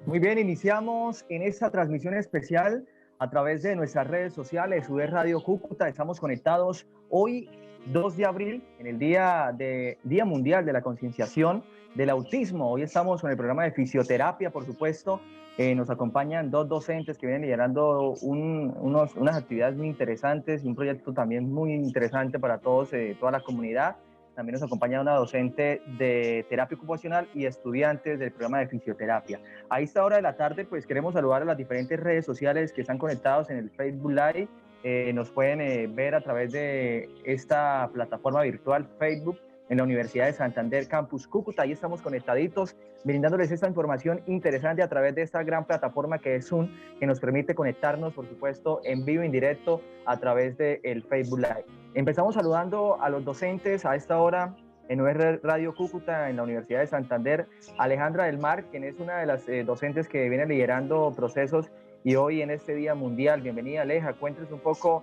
Muy bien, iniciamos en esta transmisión especial a través de nuestras redes sociales, UD Radio Cúcuta. Estamos conectados hoy, 2 de abril, en el Día Mundial de la Concienciación del Autismo. Hoy estamos con el programa de fisioterapia, por supuesto. Nos acompañan dos docentes que vienen liderando unas actividades muy interesantes y un proyecto también muy interesante para todos, toda la comunidad. También nos acompaña una docente de terapia ocupacional y estudiantes del programa de fisioterapia. A esta hora de la tarde, pues queremos saludar a las diferentes redes sociales que están conectados en el Facebook Live. Nos pueden ver a través de esta plataforma virtual Facebook en la Universidad de Santander Campus Cúcuta. Ahí estamos conectaditos, brindándoles esta información interesante a través de esta gran plataforma que es Zoom, que nos permite conectarnos, por supuesto, en vivo, en directo, a través del Facebook Live. Empezamos saludando a los docentes a esta hora en UR Radio Cúcuta, en la Universidad de Santander. Alejandra del Mar, quien es una de las docentes que viene liderando procesos y hoy en este Día Mundial. Bienvenida, Aleja. Cuéntenos un poco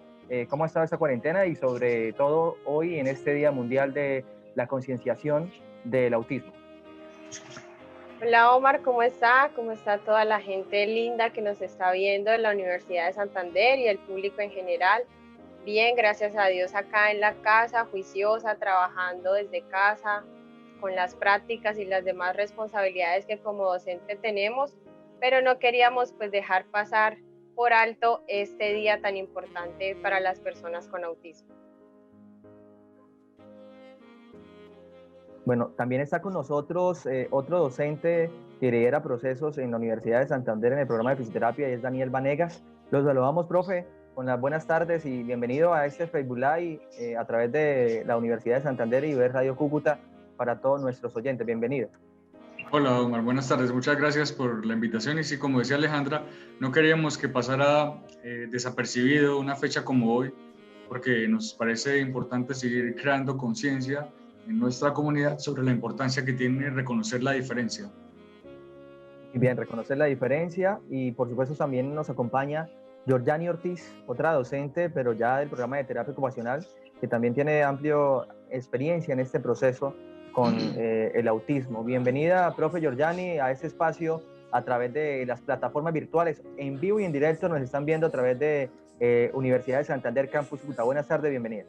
cómo ha estado esta cuarentena y sobre todo hoy en este Día Mundial de la concienciación del autismo. Hola Omar, ¿cómo está? ¿Cómo está toda la gente linda que nos está viendo en la Universidad de Santander y el público en general? Bien, gracias a Dios acá en la casa, juiciosa, trabajando desde casa, con las prácticas y las demás responsabilidades que como docente tenemos, pero no queríamos pues dejar pasar por alto este día tan importante para las personas con autismo. Bueno, también está con nosotros otro docente que lidera procesos en la Universidad de Santander en el programa de fisioterapia y es Daniel Vanegas. Los saludamos, profe, con las buenas tardes y bienvenido a este Facebook Live a través de la Universidad de Santander y UD Radio Cúcuta para todos nuestros oyentes. Bienvenido. Hola Omar, buenas tardes, muchas gracias por la invitación y sí, como decía Alejandra, no queríamos que pasara desapercibido una fecha como hoy porque nos parece importante seguir creando conciencia en nuestra comunidad sobre la importancia que tiene reconocer la diferencia. Bien, reconocer la diferencia y por supuesto también nos acompaña Georgiani Ortiz, otra docente, pero ya del programa de terapia ocupacional, que también tiene amplia experiencia en este proceso con el autismo. Bienvenida, profe Georgiani, a este espacio a través de las plataformas virtuales. En vivo y en directo nos están viendo a través de Universidad de Santander Campus Cúcuta. Buenas tardes, bienvenida.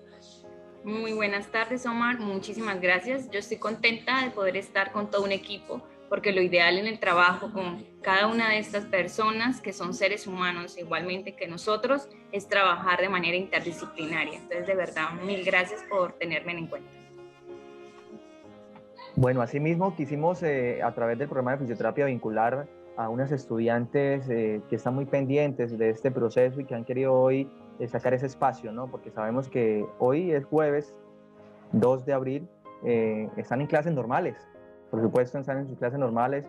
Muy buenas tardes, Omar. Muchísimas gracias. Yo estoy contenta de poder estar con todo un equipo, porque lo ideal en el trabajo con cada una de estas personas, que son seres humanos igualmente que nosotros, es trabajar de manera interdisciplinaria. Entonces, de verdad, mil gracias por tenerme en cuenta. Bueno, asimismo quisimos a través del programa de fisioterapia vincular a unas estudiantes que están muy pendientes de este proceso y que han querido hoy sacar ese espacio, ¿no? Porque sabemos que hoy es jueves 2 de abril, están en clases normales, por supuesto están en sus clases normales,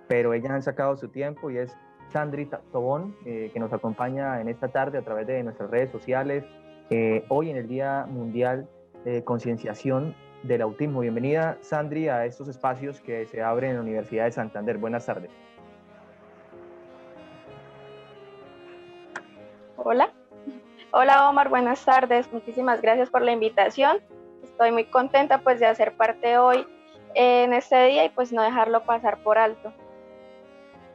pero ellas han sacado su tiempo y es Sandri Tobón, que nos acompaña en esta tarde a través de nuestras redes sociales, hoy en el Día Mundial de Concienciación del Autismo. Bienvenida, Sandri, a estos espacios que se abren en la Universidad de Santander. Buenas tardes. Hola. Hola Omar, buenas tardes. Muchísimas gracias por la invitación. Estoy muy contenta pues de hacer parte hoy en este día y pues no dejarlo pasar por alto.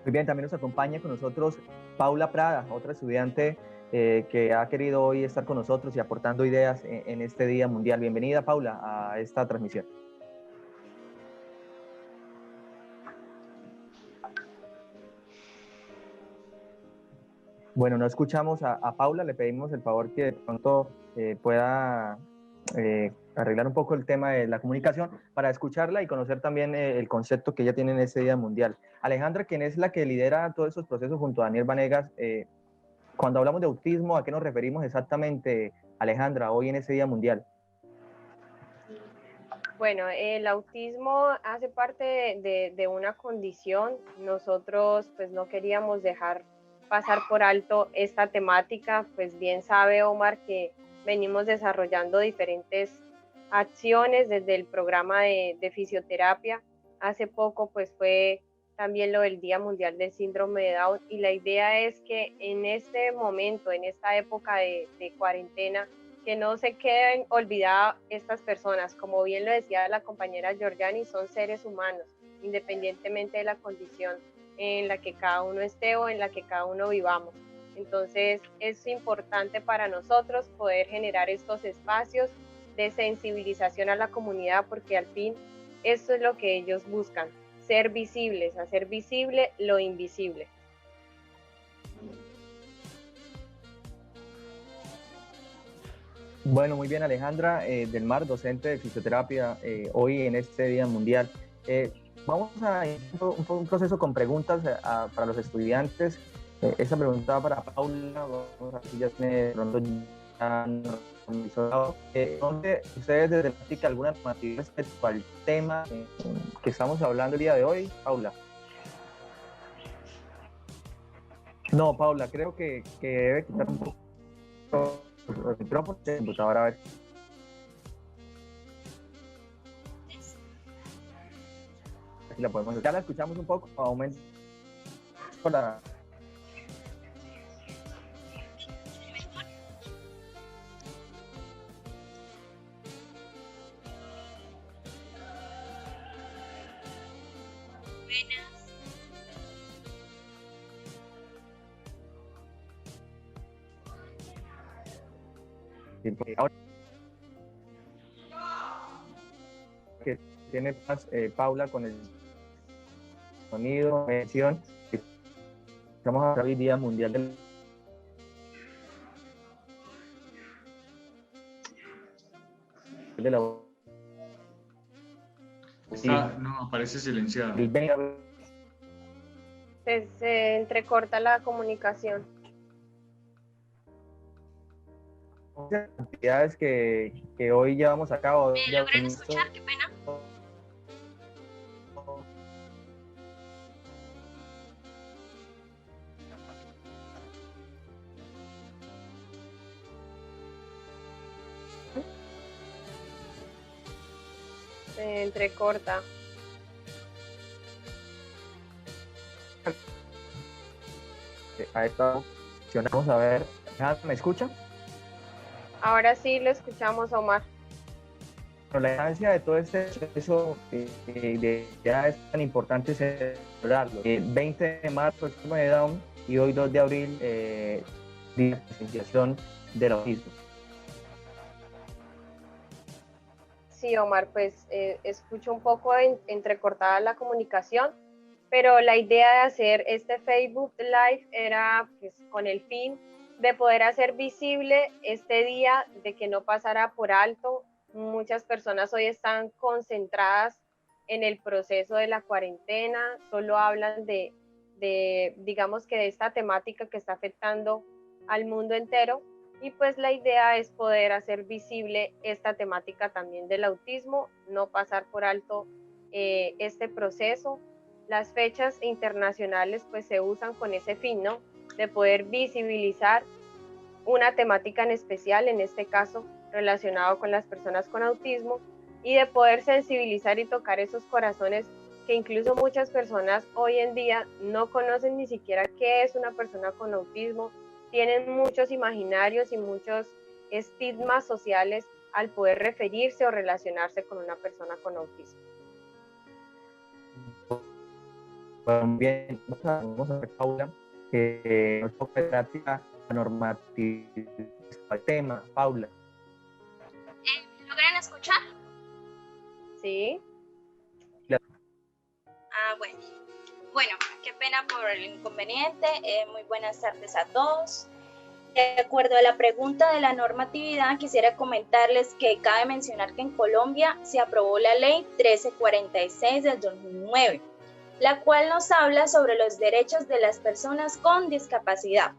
Muy bien, también nos acompaña con nosotros Paula Prada, otra estudiante que ha querido hoy estar con nosotros y aportando ideas en este Día Mundial. Bienvenida, Paula, a esta transmisión. Bueno, no escuchamos a Paula, le pedimos el favor que de pronto pueda arreglar un poco el tema de la comunicación para escucharla y conocer también el concepto que ella tiene en este Día Mundial. Alejandra, quien es la que lidera todos esos procesos junto a Daniel Vanegas, cuando hablamos de autismo, ¿a qué nos referimos exactamente, Alejandra, hoy en este Día Mundial? Bueno, el autismo hace parte de una condición. Nosotros pues no queríamos dejar pasar por alto esta temática, pues bien sabe Omar que venimos desarrollando diferentes acciones desde el programa de fisioterapia. Hace poco pues fue también lo del Día Mundial del Síndrome de Down y la idea es que en este momento, en esta época de cuarentena, que no se queden olvidadas estas personas. Como bien lo decía la compañera Georgiani, son seres humanos, independientemente de la condición en la que cada uno esté o en la que cada uno vivamos. Entonces es importante para nosotros poder generar estos espacios de sensibilización a la comunidad, porque al fin esto es lo que ellos buscan, ser visibles, hacer visible lo invisible. Bueno, muy bien, Alejandra del Mar, docente de fisioterapia, hoy en este Día Mundial. Vamos a iniciar un proceso con preguntas para los estudiantes. Esta pregunta para Paula, vamos a ver si ya tiene de pronto ¿dónde ustedes desde la práctica alguna normativa respecto al tema que estamos hablando el día de hoy, Paula? No, Paula, creo que debe quitar un poco el micrófono de computadora, a ver. Si la podemos, ya la escuchamos un poco, aumenta la... Ahora que tiene más Paula con el sonido, mención, estamos a hoy Día Mundial de la... No, aparece silenciado. Se entrecorta la comunicación. Actividades que hoy llevamos a cabo. ¿Me logran escuchar? Qué pena. Se entrecorta. A esta opción, vamos a ver. ¿Me escucha? Ahora sí lo escuchamos, Omar. Pero la instancia de todo este proceso ya es tan importante celebrarlo. El 20 de marzo, el Síndrome de Down, y hoy 2 de abril, Día de Concienciación del Autismo. Sí, Omar, pues escucho un poco entrecortada la comunicación, pero la idea de hacer este Facebook Live era pues, con el fin de poder hacer visible este día, de que no pasara por alto. Muchas personas hoy están concentradas en el proceso de la cuarentena, solo hablan de digamos que de esta temática que está afectando al mundo entero, y pues la idea es poder hacer visible esta temática también del autismo, no pasar por alto este proceso. Las fechas internacionales pues se usan con ese fin, ¿no? De poder visibilizar una temática en especial, en este caso relacionado con las personas con autismo, y de poder sensibilizar y tocar esos corazones que incluso muchas personas hoy en día no conocen ni siquiera qué es una persona con autismo, tienen muchos imaginarios y muchos estigmas sociales al poder referirse o relacionarse con una persona con autismo. Bueno, bien, vamos a ver, Paula, que nos toca de práctica la normativa al tema. Paula. ¿Logran escuchar? Sí. Bueno. Bueno, qué pena por el inconveniente. Muy buenas tardes a todos. De acuerdo a la pregunta de la normatividad, quisiera comentarles que cabe mencionar que en Colombia se aprobó la ley 1346 del 2009, la cual nos habla sobre los derechos de las personas con discapacidad,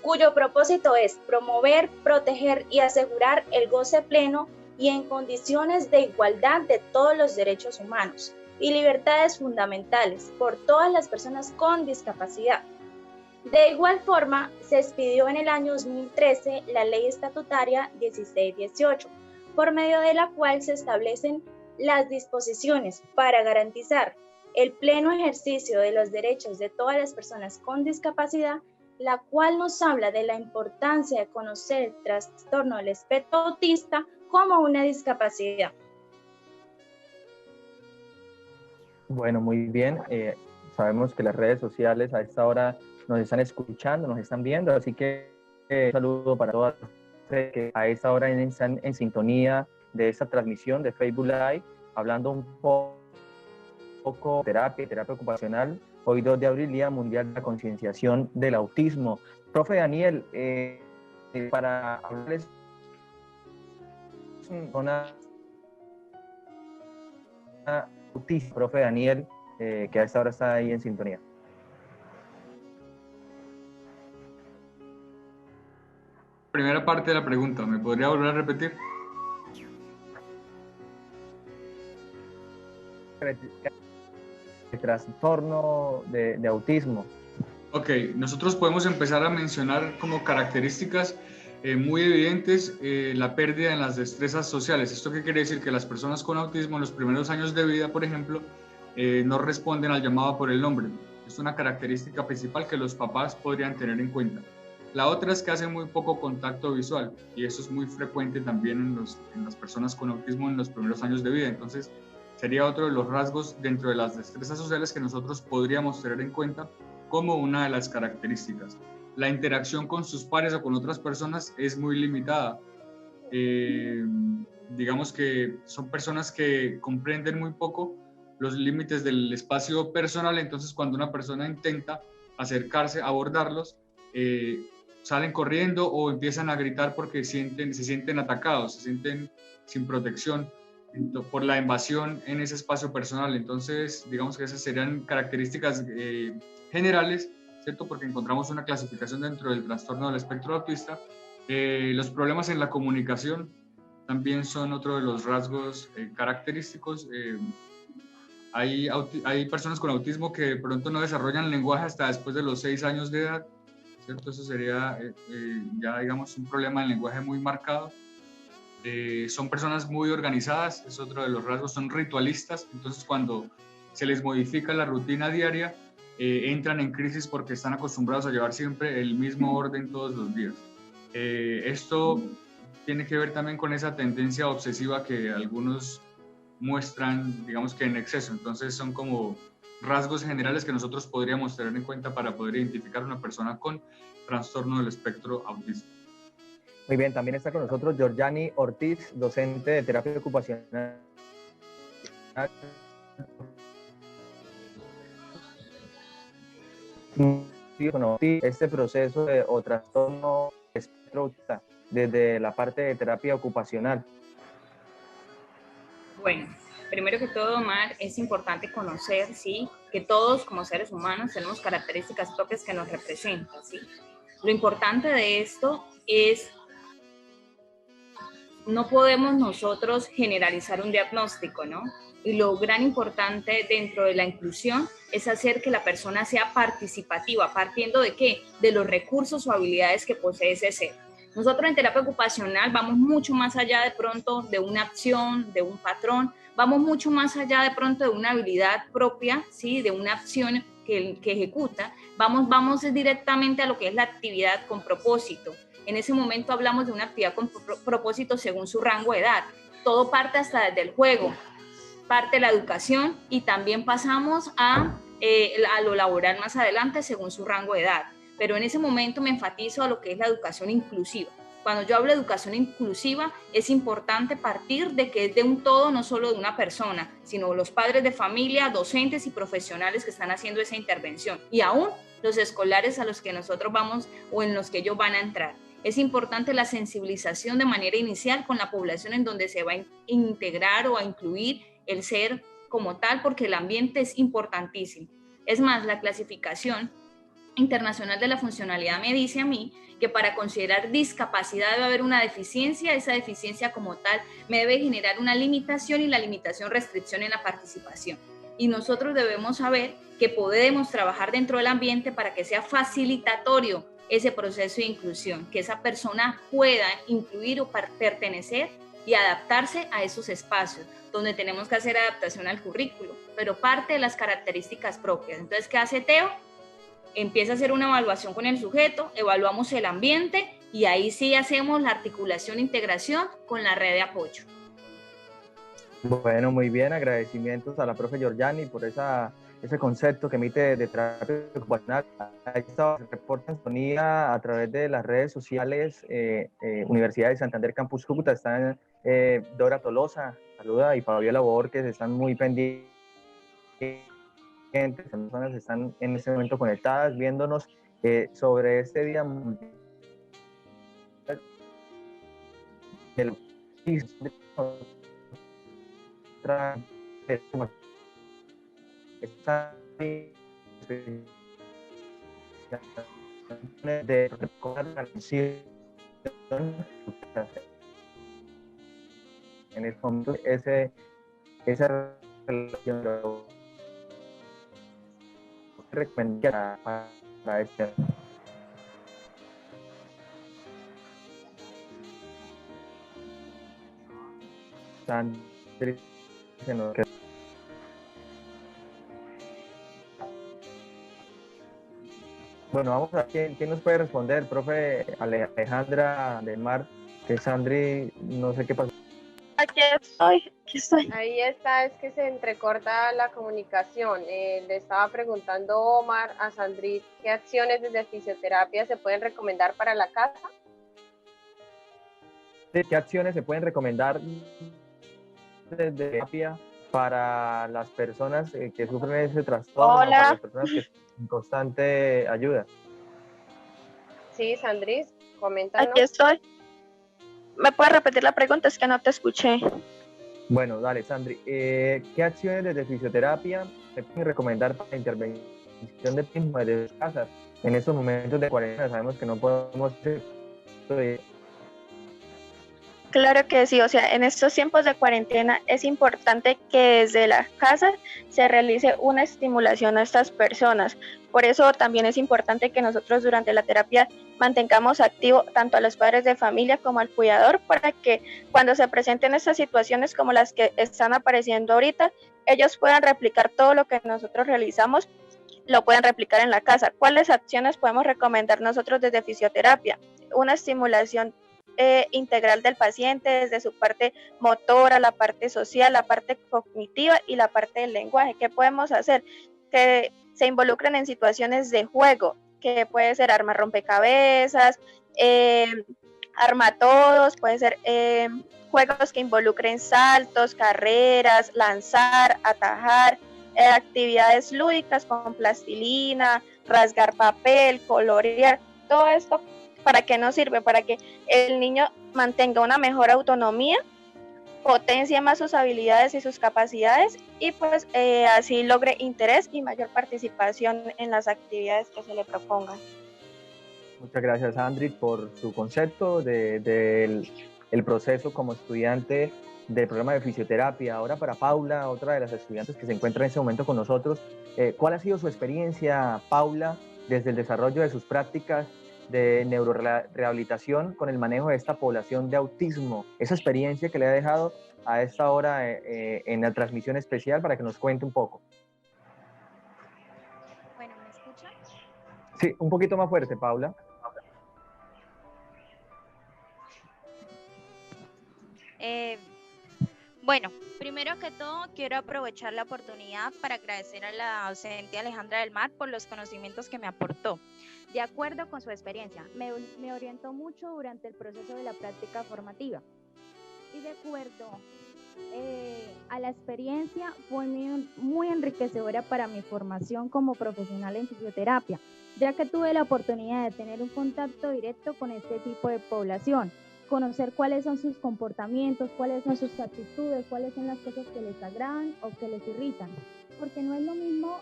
cuyo propósito es promover, proteger y asegurar el goce pleno y en condiciones de igualdad de todos los derechos humanos y libertades fundamentales por todas las personas con discapacidad. De igual forma, se expidió en el año 2013 la Ley Estatutaria 1618, por medio de la cual se establecen las disposiciones para garantizar el pleno ejercicio de los derechos de todas las personas con discapacidad, la cual nos habla de la importancia de conocer el trastorno del espectro autista como una discapacidad. Bueno, muy bien. sabemos que las redes sociales a esta hora nos están escuchando, nos están viendo, así que un saludo para todas ustedes que a esta hora están en sintonía de esta transmisión de Facebook Live, hablando un poco de terapia ocupacional. Hoy 2 de abril, Día Mundial de la Concienciación del Autismo. Profe Daniel, para hablarles una autista, profe Daniel, que a esta hora está ahí en sintonía. Primera parte de la pregunta, ¿me podría volver a repetir? El trastorno de autismo. Ok, nosotros podemos empezar a mencionar como características muy evidentes la pérdida en las destrezas sociales. ¿Esto qué quiere decir? Que las personas con autismo en los primeros años de vida, por ejemplo, no responden al llamado por el nombre. Es una característica principal que los papás podrían tener en cuenta. La otra es que hacen muy poco contacto visual y eso es muy frecuente también en las personas con autismo en los primeros años de vida. Entonces, sería otro de los rasgos dentro de las destrezas sociales que nosotros podríamos tener en cuenta como una de las características. La interacción con sus pares o con otras personas es muy limitada. Digamos que son personas que comprenden muy poco los límites del espacio personal, entonces cuando una persona intenta acercarse, abordarlos, salen corriendo o empiezan a gritar porque se sienten atacados, se sienten sin protección por la invasión en ese espacio personal. Entonces, digamos que esas serían características generales, ¿cierto? Porque encontramos una clasificación dentro del trastorno del espectro autista. Los problemas en la comunicación también son otro de los rasgos característicos. Hay personas con autismo que de pronto no desarrollan lenguaje hasta después de los 6 años de edad, ¿cierto? Eso sería ya, digamos, un problema de lenguaje muy marcado. Son personas muy organizadas, es otro de los rasgos, son ritualistas, entonces cuando se les modifica la rutina diaria, entran en crisis porque están acostumbrados a llevar siempre el mismo orden todos los días. Esto tiene que ver también con esa tendencia obsesiva que algunos muestran, digamos que en exceso, entonces son como rasgos generales que nosotros podríamos tener en cuenta para poder identificar a una persona con trastorno del espectro autista. Muy bien, también está con nosotros Georgiani Ortiz, docente de terapia ocupacional. Este proceso o trastorno espectro autista desde la parte de terapia ocupacional. Bueno, primero que todo, Omar, es importante conocer, ¿sí?, que todos como seres humanos tenemos características propias que nos representan, ¿sí? Lo importante de esto es no podemos nosotros generalizar un diagnóstico, ¿no? Y lo gran importante dentro de la inclusión es hacer que la persona sea participativa, partiendo de ¿qué? De los recursos o habilidades que posee ese ser. Nosotros en terapia ocupacional vamos mucho más allá de pronto de una acción, de un patrón, vamos mucho más allá de pronto de una habilidad propia, ¿sí? De una acción que ejecuta, vamos directamente a lo que es la actividad con propósito. En ese momento hablamos de una actividad con propósito según su rango de edad. Todo parte hasta desde el juego, parte la educación y también pasamos a lo laboral más adelante según su rango de edad. Pero en ese momento me enfatizo a lo que es la educación inclusiva. Cuando yo hablo de educación inclusiva, es importante partir de que es de un todo, no solo de una persona, sino los padres de familia, docentes y profesionales que están haciendo esa intervención. Y aún los escolares a los que nosotros vamos o en los que ellos van a entrar. Es importante la sensibilización de manera inicial con la población en donde se va a integrar o a incluir el ser como tal, porque el ambiente es importantísimo. Es más, la clasificación internacional de la funcionalidad me dice a mí que para considerar discapacidad debe haber una deficiencia, esa deficiencia como tal me debe generar una limitación y la limitación restricción en la participación. Y nosotros debemos saber que podemos trabajar dentro del ambiente para que sea facilitatorio ese proceso de inclusión, que esa persona pueda incluir o pertenecer y adaptarse a esos espacios donde tenemos que hacer adaptación al currículo, pero parte de las características propias. Entonces, ¿qué hace Teo? Empieza a hacer una evaluación con el sujeto, evaluamos el ambiente y ahí sí hacemos la articulación e integración con la red de apoyo. Bueno, muy bien, agradecimientos a la profe Georgiani por esa ese concepto que emite de terapia ocupacional. Ahí está, se reporta en sintonía a través de las redes sociales, Universidad de Santander Campus Cúcuta, están Dora Tolosa, saluda, y Fabiola Borges, están muy pendientes, las personas están en este momento conectadas, viéndonos sobre este día mundial del autismo. De recordar la atención en el fondo esa relación recomendada para este. Bueno, vamos a ver quién nos puede responder, profe Alejandra del Mar, que Sandri, no sé qué pasó. Aquí estoy. Ahí está, es que se entrecorta la comunicación. Le estaba preguntando Omar a Sandri, ¿qué acciones desde fisioterapia se pueden recomendar para la casa? ¿Qué acciones se pueden recomendar desde terapia para las personas que sufren ese trastorno? Hola. Para las personas que en constante ayuda. Sí, Sandri, coméntanos. Aquí estoy. ¿Me puedes repetir la pregunta? Es que no te escuché. Bueno, dale, Sandri. ¿Qué acciones desde fisioterapia se pueden recomendar para la intervención de autismo desde sus casas? En estos momentos de cuarentena sabemos que no podemos hacer. Claro que sí, o sea, en estos tiempos de cuarentena es importante que desde la casa se realice una estimulación a estas personas. Por eso también es importante que nosotros durante la terapia mantengamos activo tanto a los padres de familia como al cuidador para que cuando se presenten estas situaciones como las que están apareciendo ahorita, ellos puedan replicar todo lo que nosotros realizamos, lo pueden replicar en la casa. ¿Cuáles acciones podemos recomendar nosotros desde fisioterapia? Una estimulación integral del paciente, desde su parte motora, la parte social, la parte cognitiva y la parte del lenguaje. ¿Qué podemos hacer? Que se involucren en situaciones de juego, que puede ser arma rompecabezas, arma todos, puede ser juegos que involucren saltos, carreras, lanzar, atajar, actividades lúdicas con plastilina, rasgar papel, colorear, todo esto. ¿Para qué nos sirve? Para que el niño mantenga una mejor autonomía, potencie más sus habilidades y sus capacidades y pues así logre interés y mayor participación en las actividades que se le propongan. Muchas gracias, Andri, por su concepto del proceso como estudiante del programa de fisioterapia. Ahora para Paula, otra de las estudiantes que se encuentra en este momento con nosotros, ¿cuál ha sido su experiencia, Paula, desde el desarrollo de sus prácticas de neurorehabilitación con el manejo de esta población de autismo? Esa experiencia que le ha dejado a esta hora en la transmisión especial, para que nos cuente un poco. Bueno, ¿me escuchan? Sí, un poquito más fuerte, Paula. Bueno, primero que todo quiero aprovechar la oportunidad para agradecer a la docente Alejandra del Mar por los conocimientos que me aportó. De acuerdo con su experiencia, me orientó mucho durante el proceso de la práctica formativa. Y de acuerdo a la experiencia, fue muy enriquecedora para mi formación como profesional en fisioterapia, ya que tuve la oportunidad de tener un contacto directo con este tipo de población, conocer cuáles son sus comportamientos, cuáles son sus actitudes, cuáles son las cosas que les agradan o que les irritan. Porque no es lo mismo,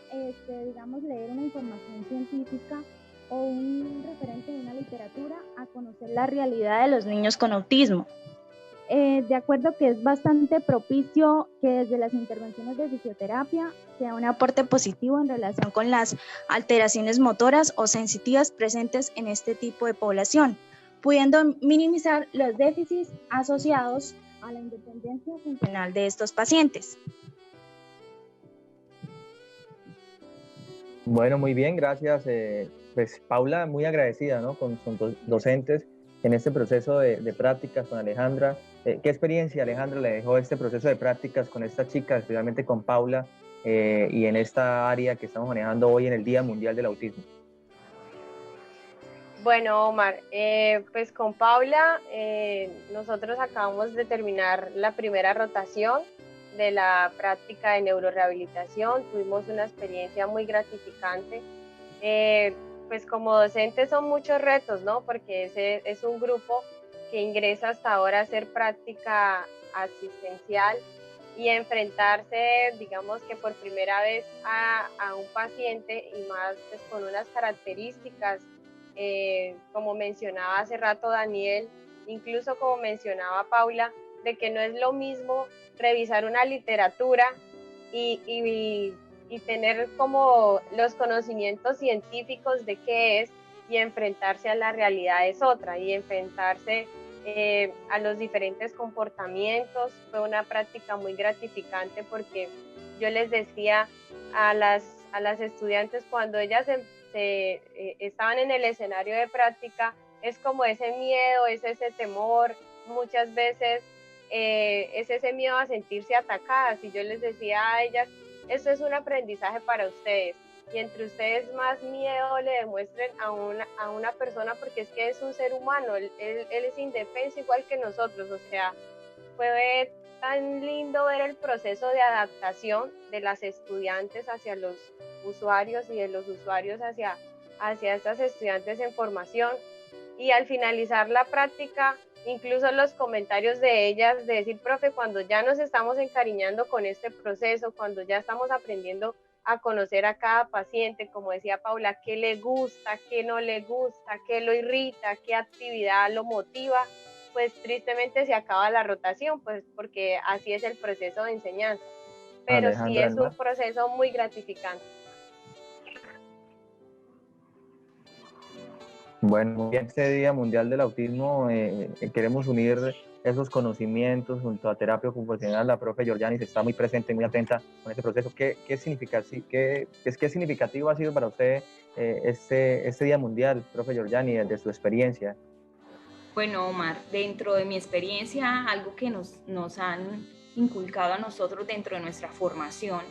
digamos, leer una información científica o un referente de una literatura a conocer la realidad de los niños con autismo. De acuerdo que es bastante propicio que desde las intervenciones de fisioterapia sea un aporte positivo en relación con las alteraciones motoras o sensitivas presentes en este tipo de población, pudiendo minimizar los déficits asociados a la independencia funcional de estos pacientes. Bueno, muy bien, gracias. Pues Paula, muy agradecida, ¿no?, con sus docentes en este proceso de prácticas con Alejandra. ¿Qué experiencia, Alejandra, le dejó este proceso de prácticas con esta chica, especialmente con Paula, y en esta área que estamos manejando hoy en el Día Mundial del Autismo? Bueno, Omar, pues con Paula nosotros acabamos de terminar la primera rotación de la práctica de neurorehabilitación. Tuvimos una experiencia muy gratificante. Pues como docente son muchos retos, ¿no? Porque ese es un grupo que ingresa hasta ahora a hacer práctica asistencial y enfrentarse, digamos que por primera vez a un paciente y más pues, con unas características, como mencionaba hace rato Daniel, incluso como mencionaba Paula, de que no es lo mismo revisar una literatura y tener como los conocimientos científicos de qué es, y enfrentarse a la realidad es otra, y enfrentarse a los diferentes comportamientos. Fue una práctica muy gratificante porque yo les decía a las estudiantes cuando ellas estaban en el escenario de práctica, es como ese miedo, es ese temor, muchas veces es ese miedo a sentirse atacadas, y yo les decía a ellas, esto es un aprendizaje para ustedes, y entre ustedes más miedo le demuestren a una persona, porque es que es un ser humano, él es indefenso igual que nosotros. O sea, fue tan lindo ver el proceso de adaptación de las estudiantes hacia los usuarios y de los usuarios hacia estas estudiantes en formación. Y al finalizar la práctica, incluso los comentarios de ellas de decir, profe, cuando ya nos estamos encariñando con este proceso, cuando ya estamos aprendiendo a conocer a cada paciente, como decía Paula, qué le gusta, qué no le gusta, qué lo irrita, qué actividad lo motiva, pues tristemente se acaba la rotación, pues porque así es el proceso de enseñanza. Pero sí es un proceso muy gratificante. Bueno, en este Día Mundial del Autismo queremos unir esos conocimientos junto a terapia ocupacional. La profe Georgianis está muy presente, muy atenta con este proceso. ¿Qué significativo ha sido para usted este Día Mundial, profe Georgianis, de su experiencia? Bueno, Omar, dentro de mi experiencia, algo que nos han inculcado a nosotros dentro de nuestra formación,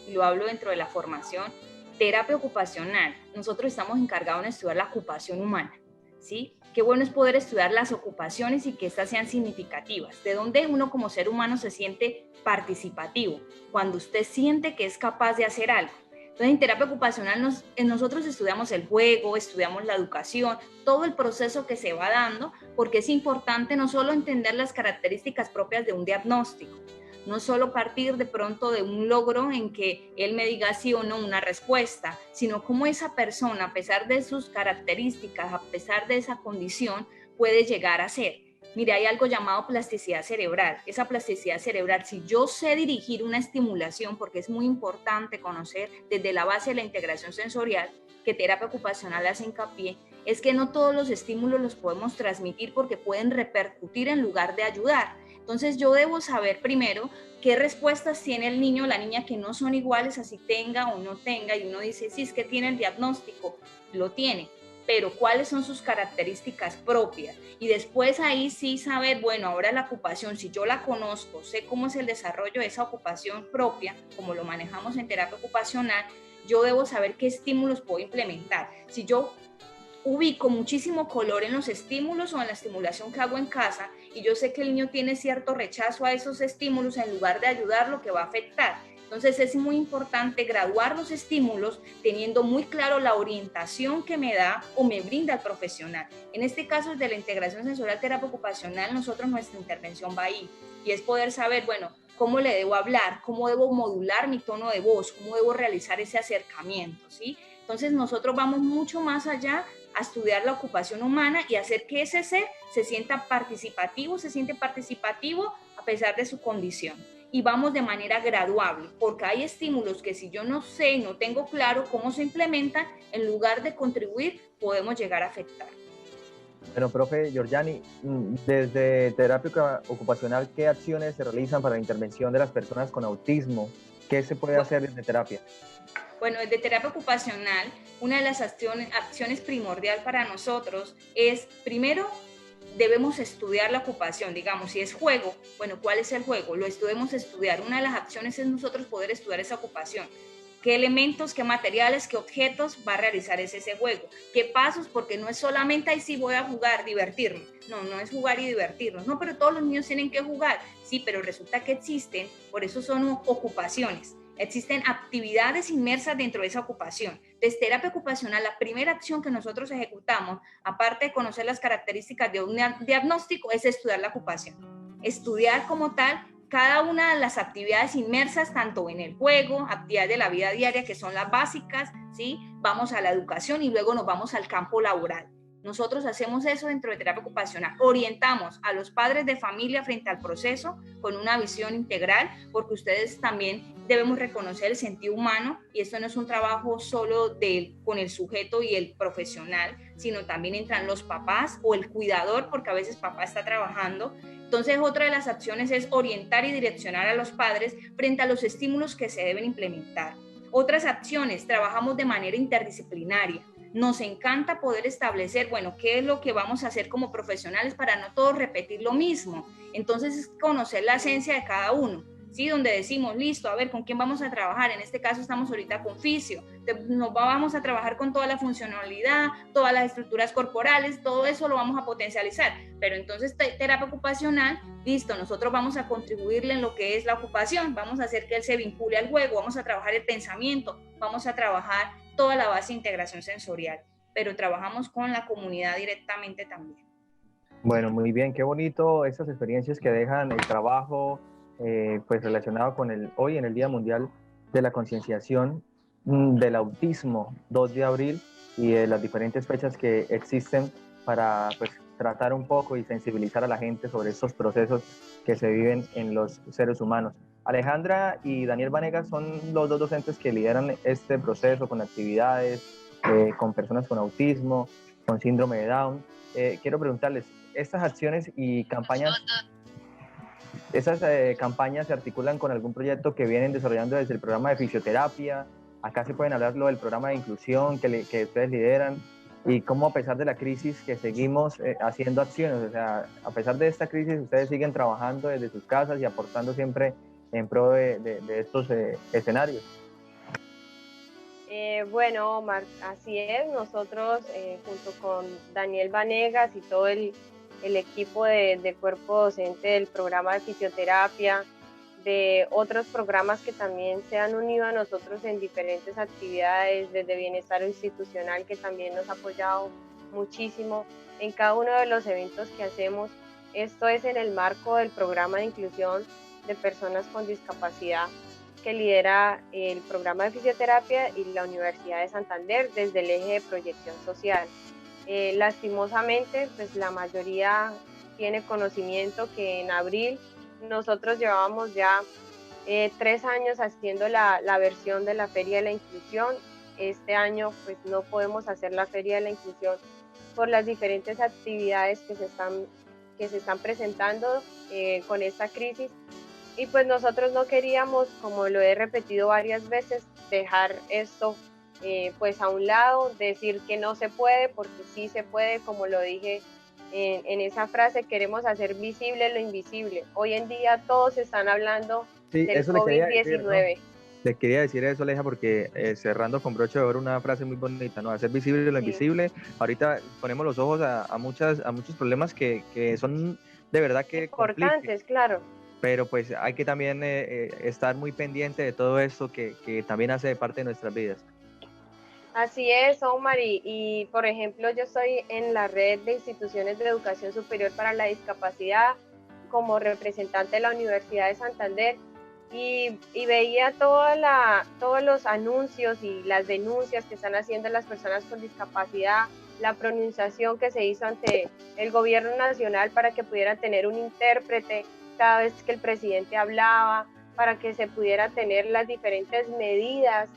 y lo hablo dentro de la formación, terapia ocupacional. Nosotros estamos encargados de estudiar la ocupación humana, ¿sí? Qué bueno es poder estudiar las ocupaciones y que éstas sean significativas. De dónde uno como ser humano se siente participativo, cuando usted siente que es capaz de hacer algo. Entonces, en terapia ocupacional nosotros estudiamos el juego, estudiamos la educación, todo el proceso que se va dando, porque es importante no solo entender las características propias de un diagnóstico, no solo partir de pronto de un logro en que él me diga sí o no una respuesta, sino cómo esa persona, a pesar de sus características, a pesar de esa condición, puede llegar a ser. Mira, hay algo llamado plasticidad cerebral. Esa plasticidad cerebral, si yo sé dirigir una estimulación, porque es muy importante conocer desde la base de la integración sensorial, que terapia ocupacional hace hincapié, es que no todos los estímulos los podemos transmitir porque pueden repercutir en lugar de ayudar. Entonces yo debo saber primero qué respuestas tiene el niño o la niña que no son iguales así tenga o no tenga, y uno dice, sí, es que tiene el diagnóstico, lo tiene, pero cuáles son sus características propias, y después ahí sí saber, bueno, ahora la ocupación, si yo la conozco, sé cómo es el desarrollo de esa ocupación propia, como lo manejamos en terapia ocupacional, yo debo saber qué estímulos puedo implementar. Si yo ubico muchísimo color en los estímulos o en la estimulación que hago en casa, y yo sé que el niño tiene cierto rechazo a esos estímulos, en lugar de ayudarlo, que va a afectar. Entonces es muy importante graduar los estímulos teniendo muy claro la orientación que me da o me brinda el profesional. En este caso, desde la integración sensorial terapia ocupacional, nuestra intervención va ahí, y es poder saber, bueno, cómo le debo hablar, cómo debo modular mi tono de voz, cómo debo realizar ese acercamiento, ¿sí? Entonces nosotros vamos mucho más allá a estudiar la ocupación humana y hacer que ese ser se siente participativo a pesar de su condición. Y vamos de manera graduable, porque hay estímulos que si yo no sé y no tengo claro cómo se implementan, en lugar de contribuir, podemos llegar a afectar. Bueno, profe Georgianis, desde terapia ocupacional, ¿qué acciones se realizan para la intervención de las personas con autismo? ¿Qué se puede hacer desde terapia? Bueno, desde terapia ocupacional, una de las acciones primordial para nosotros es, primero, debemos estudiar la ocupación, digamos, si es juego, bueno, ¿cuál es el juego? Lo debemos estudiar. Una de las acciones es nosotros poder estudiar esa ocupación. ¿Qué elementos, qué materiales, qué objetos va a realizar ese juego? ¿Qué pasos? Porque no es solamente ahí sí voy a jugar, divertirme. No, no es jugar y divertirnos. No, pero todos los niños tienen que jugar. Sí, pero resulta que existen, por eso son ocupaciones. Existen actividades inmersas dentro de esa ocupación. Desde terapia ocupacional, la primera acción que nosotros ejecutamos, aparte de conocer las características de un diagnóstico, es estudiar la ocupación. Estudiar como tal cada una de las actividades inmersas, tanto en el juego, actividades de la vida diaria, que son las básicas, ¿sí? Vamos a la educación y luego nos vamos al campo laboral. Nosotros hacemos eso dentro de terapia ocupacional. Orientamos a los padres de familia frente al proceso con una visión integral, porque ustedes también debemos reconocer el sentido humano, y esto no es un trabajo solo con el sujeto y el profesional, sino también entran los papás o el cuidador, porque a veces papá está trabajando. Entonces, otra de las acciones es orientar y direccionar a los padres frente a los estímulos que se deben implementar. Otras acciones, trabajamos de manera interdisciplinaria. Nos encanta poder establecer, bueno, qué es lo que vamos a hacer como profesionales para no todos repetir lo mismo. Entonces, es conocer la esencia de cada uno, ¿sí? Donde decimos, listo, a ver, ¿con quién vamos a trabajar? En este caso estamos ahorita con fisio. Vamos a trabajar con toda la funcionalidad, todas las estructuras corporales, todo eso lo vamos a potencializar. Pero entonces, terapia ocupacional, listo, nosotros vamos a contribuirle en lo que es la ocupación, vamos a hacer que él se vincule al juego, vamos a trabajar el pensamiento, vamos a trabajar toda la base de integración sensorial, pero trabajamos con la comunidad directamente también. Bueno, muy bien, qué bonito esas experiencias que dejan el trabajo pues relacionado con hoy en el Día Mundial de la Concienciación del Autismo, 2 de abril, y de las diferentes fechas que existen para pues tratar un poco y sensibilizar a la gente sobre estos procesos que se viven en los seres humanos. Alejandra y Daniel Vanegas son los dos docentes que lideran este proceso con actividades con personas con autismo, con síndrome de Down. Quiero preguntarles, estas acciones y campañas, ¿esas campañas se articulan con algún proyecto que vienen desarrollando desde el programa de fisioterapia? Acá se pueden hablar del programa de inclusión que ustedes lideran, y cómo a pesar de la crisis que seguimos haciendo acciones, o sea, a pesar de esta crisis ustedes siguen trabajando desde sus casas y aportando siempre en pro de estos escenarios. Bueno, Omar, así es. Nosotros, junto con Daniel Vanegas y todo el equipo de cuerpo docente del programa de fisioterapia, de otros programas que también se han unido a nosotros en diferentes actividades, desde bienestar institucional, que también nos ha apoyado muchísimo en cada uno de los eventos que hacemos. Esto es en el marco del programa de inclusión de personas con discapacidad que lidera el programa de fisioterapia y la Universidad de Santander desde el eje de proyección social. Lastimosamente, pues la mayoría tiene conocimiento que en abril nosotros llevábamos ya 3 años haciendo la versión de la Feria de la Inclusión. Este año pues no podemos hacer la Feria de la Inclusión por las diferentes actividades que se están presentando con esta crisis. Y pues nosotros no queríamos, como lo he repetido varias veces, dejar esto pues a un lado, decir que no se puede, porque sí se puede, como lo dije en esa frase, queremos hacer visible lo invisible. Hoy en día todos están hablando del COVID-19. Le quería decir eso, Aleja, porque cerrando con broche de oro, una frase muy bonita, ¿no? Hacer visible lo invisible. Ahorita ponemos los ojos a muchos problemas que son de verdad que importantes, claro. Pero pues hay que también estar muy pendiente de todo esto que también hace parte de nuestras vidas. Así es, Omar, y por ejemplo yo estoy en la red de instituciones de educación superior para la discapacidad como representante de la Universidad de Santander, y veía todos los anuncios y las denuncias que están haciendo las personas con discapacidad, la pronunciación que se hizo ante el gobierno nacional para que pudieran tener un intérprete cada vez que el presidente hablaba, para que se pudiera tener las diferentes medidas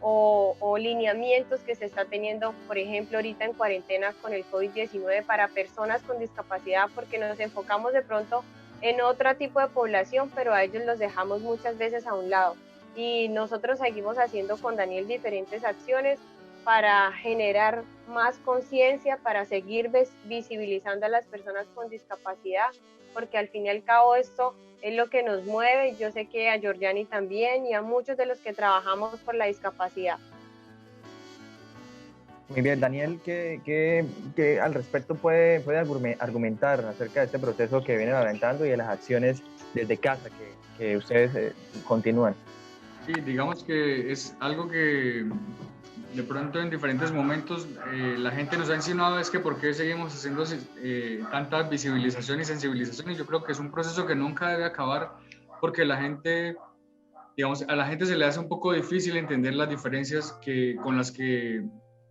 o lineamientos que se está teniendo, por ejemplo, ahorita en cuarentena con el COVID-19 para personas con discapacidad, porque nos enfocamos de pronto en otro tipo de población, pero a ellos los dejamos muchas veces a un lado. Y nosotros seguimos haciendo con Daniel diferentes acciones para generar más conciencia, para seguir visibilizando a las personas con discapacidad, porque al fin y al cabo esto es lo que nos mueve. Yo sé que a Georgiani también y a muchos de los que trabajamos por la discapacidad. Muy bien, Daniel, ¿qué al respecto puede argumentar acerca de este proceso que vienen adelantando y de las acciones desde casa que ustedes continúan? Sí, digamos que es algo que de pronto en diferentes momentos la gente nos ha insinuado es que por qué seguimos haciendo tanta visibilización y sensibilización, y yo creo que es un proceso que nunca debe acabar, porque la gente, digamos, a la gente se le hace un poco difícil entender las diferencias con las que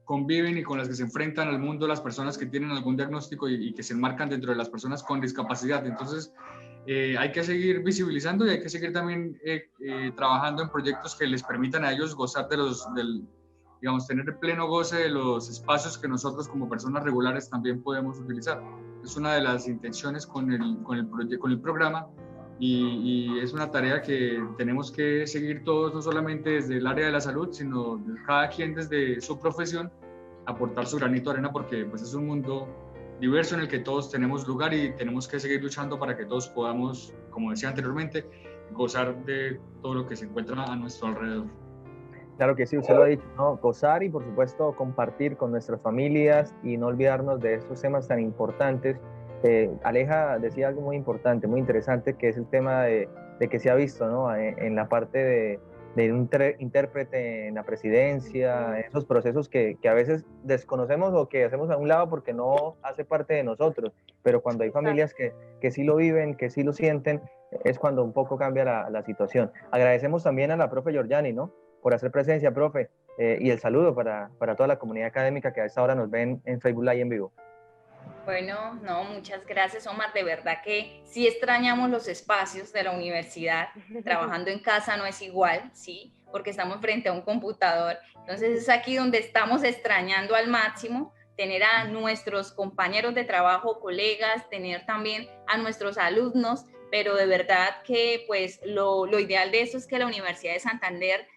conviven y con las que se enfrentan al mundo las personas que tienen algún diagnóstico y que se enmarcan dentro de las personas con discapacidad. Entonces, hay que seguir visibilizando y hay que seguir también trabajando en proyectos que les permitan a ellos gozar digamos, tener el pleno goce de los espacios que nosotros como personas regulares también podemos utilizar. Es una de las intenciones con el programa, y es una tarea que tenemos que seguir todos, no solamente desde el área de la salud, sino cada quien desde su profesión, aportar su granito de arena, porque pues es un mundo diverso en el que todos tenemos lugar y tenemos que seguir luchando para que todos podamos, como decía anteriormente, gozar de todo lo que se encuentra a nuestro alrededor. Claro que sí, usted lo ha dicho, ¿no? Gozar y por supuesto compartir con nuestras familias y no olvidarnos de estos temas tan importantes. Aleja decía algo muy importante, muy interesante, que es el tema de que se ha visto, ¿no? En la parte de un intérprete en la presidencia, esos procesos que a veces desconocemos o que hacemos a un lado porque no hace parte de nosotros, pero cuando hay familias que sí lo viven, que sí lo sienten, es cuando un poco cambia la situación. Agradecemos también a la profe Georgiani, ¿no? Por hacer presencia, profe, y el saludo para toda la comunidad académica que a esta hora nos ven en Facebook Live en vivo. Bueno, no, muchas gracias, Omar. De verdad que sí extrañamos los espacios de la universidad. Trabajando en casa no es igual, ¿sí? Porque estamos frente a un computador. Entonces es aquí donde estamos extrañando al máximo tener a nuestros compañeros de trabajo, colegas, tener también a nuestros alumnos, pero de verdad que pues lo ideal de eso es que la Universidad de Santander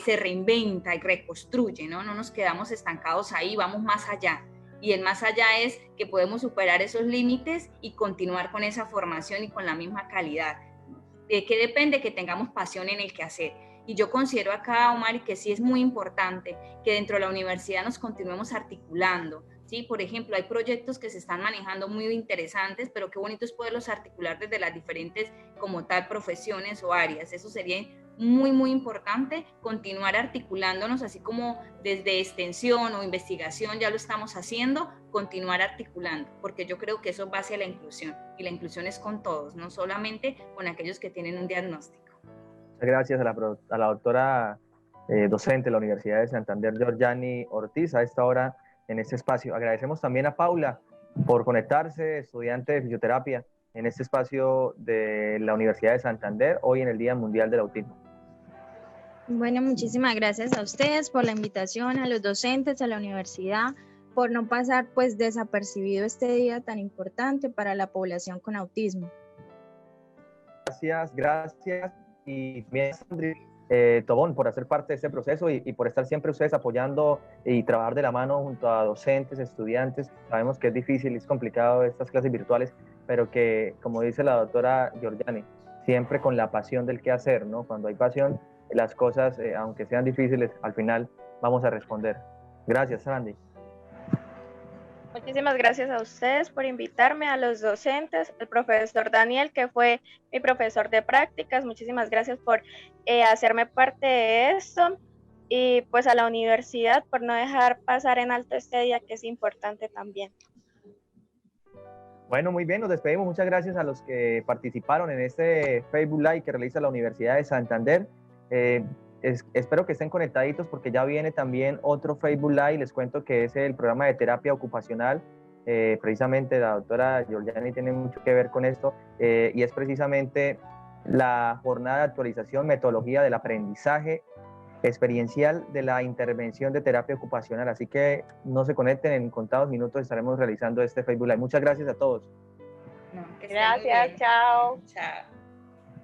se reinventa y reconstruye, ¿no? No nos quedamos estancados ahí, vamos más allá. Y el más allá es que podemos superar esos límites y continuar con esa formación y con la misma calidad. ¿De qué depende? Que tengamos pasión en el quehacer. Y yo considero acá, Omar, que sí es muy importante que dentro de la universidad nos continuemos articulando, ¿sí? Por ejemplo, hay proyectos que se están manejando muy interesantes, pero qué bonito es poderlos articular desde las diferentes, como tal, profesiones o áreas. Eso sería muy, muy importante, continuar articulándonos, así como desde extensión o investigación ya lo estamos haciendo, continuar articulando, porque yo creo que eso va hacia la inclusión, y la inclusión es con todos, no solamente con aquellos que tienen un diagnóstico. Muchas gracias a la doctora docente de la Universidad de Santander, Georgiani Ortiz, a esta hora en este espacio. Agradecemos también a Paula por conectarse, estudiante de fisioterapia, en este espacio de la Universidad de Santander, hoy en el Día Mundial del Autismo. Bueno, muchísimas gracias a ustedes por la invitación, a los docentes, a la universidad, por no pasar pues desapercibido este día tan importante para la población con autismo. Gracias. Y también Sandri Tobón por hacer parte de este proceso y por estar siempre ustedes apoyando y trabajar de la mano junto a docentes, estudiantes. Sabemos que es difícil, es complicado estas clases virtuales, pero que, como dice la doctora Georgiani, siempre con la pasión del qué hacer, ¿no? Cuando hay pasión, las cosas, aunque sean difíciles, al final vamos a responder. Gracias, Sandy. Muchísimas gracias a ustedes por invitarme, a los docentes, al profesor Daniel, que fue mi profesor de prácticas. Muchísimas gracias por hacerme parte de esto, y pues a la universidad por no dejar pasar en alto este día, que es importante también. Bueno, muy bien, nos despedimos. Muchas gracias a los que participaron en este Facebook Live que realiza la Universidad de Santander. Espero que estén conectaditos porque ya viene también otro Facebook Live. Les cuento que es el programa de terapia ocupacional. Precisamente la doctora Georgiani tiene mucho que ver con esto, y es precisamente la jornada de actualización, metodología del aprendizaje experiencial de la intervención de terapia ocupacional. Así que no se conecten, en contados minutos estaremos realizando este Facebook Live. Muchas gracias a todos. Gracias, chao. Chao.